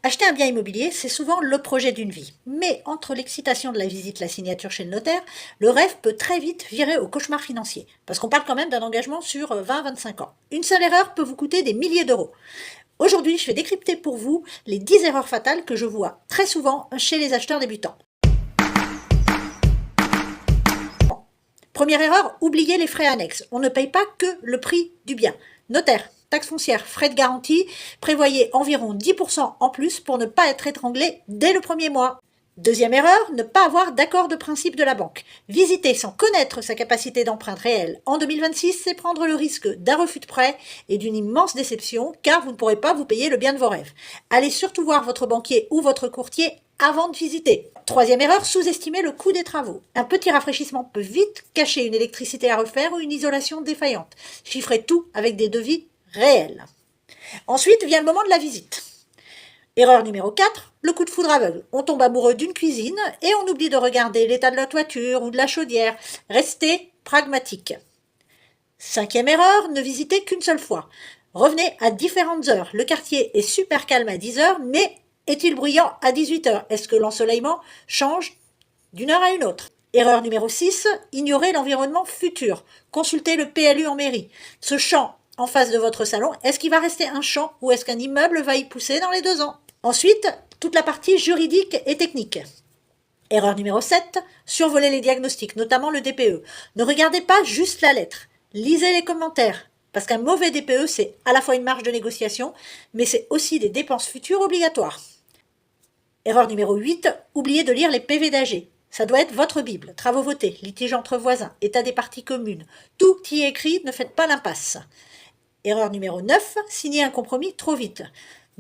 Acheter un bien immobilier, c'est souvent le projet d'une vie. Mais entre l'excitation de la visite, la signature chez le notaire, le rêve peut très vite virer au cauchemar financier. Parce qu'on parle quand même d'un engagement sur 20-25 ans. Une seule erreur peut vous coûter des milliers d'euros. Aujourd'hui, je vais décrypter pour vous les 10 erreurs fatales que je vois très souvent chez les acheteurs débutants. Première erreur, oubliez les frais annexes. On ne paye pas que le prix du bien. Notaire, taxe foncière, frais de garantie, prévoyez environ 10% en plus pour ne pas être étranglé dès le premier mois. Deuxième erreur, ne pas avoir d'accord de principe de la banque. Visiter sans connaître sa capacité d'emprunt réelle en 2026, c'est prendre le risque d'un refus de prêt et d'une immense déception car vous ne pourrez pas vous payer le bien de vos rêves. Allez surtout voir votre banquier ou votre courtier avant de visiter. Troisième erreur, sous-estimer le coût des travaux. Un petit rafraîchissement peut vite cacher une électricité à refaire ou une isolation défaillante. Chiffrez tout avec des devis réels. Ensuite vient le moment de la visite. Erreur numéro 4, le coup de foudre aveugle. On tombe amoureux d'une cuisine et on oublie de regarder l'état de la toiture ou de la chaudière. Restez pragmatique. Cinquième erreur, ne visitez qu'une seule fois. Revenez à différentes heures. Le quartier est super calme à 10 heures, mais est-il bruyant à 18 heures? Est-ce que l'ensoleillement change d'une heure à une autre? Erreur numéro 6, ignorez l'environnement futur. Consultez le PLU en mairie. Ce champ en face de votre salon, est-ce qu'il va rester un champ ou est-ce qu'un immeuble va y pousser dans les 2 ans? Ensuite, toute la partie juridique et technique. Erreur numéro 7, survoler les diagnostics, notamment le DPE. Ne regardez pas juste la lettre, lisez les commentaires. Parce qu'un mauvais DPE, c'est à la fois une marge de négociation, mais c'est aussi des dépenses futures obligatoires. Erreur numéro 8, oubliez de lire les PV d'AG. Ça doit être votre Bible. Travaux votés, litiges entre voisins, état des parties communes. Tout y est écrit, ne faites pas l'impasse. Erreur numéro 9, signez un compromis trop vite.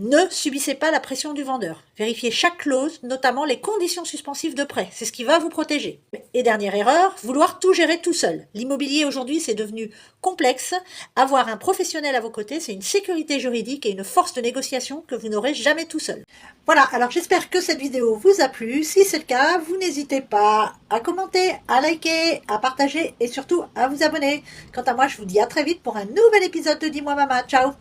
Ne subissez pas la pression du vendeur. Vérifiez chaque clause, notamment les conditions suspensives de prêt. C'est ce qui va vous protéger. Et dernière erreur, vouloir tout gérer tout seul. L'immobilier aujourd'hui, c'est devenu complexe. Avoir un professionnel à vos côtés, c'est une sécurité juridique et une force de négociation que vous n'aurez jamais tout seul. Voilà, alors j'espère que cette vidéo vous a plu. Si c'est le cas, vous n'hésitez pas à commenter, à liker, à partager et surtout à vous abonner. Quant à moi, je vous dis à très vite pour un nouvel épisode de Dis-moi Mama. Ciao!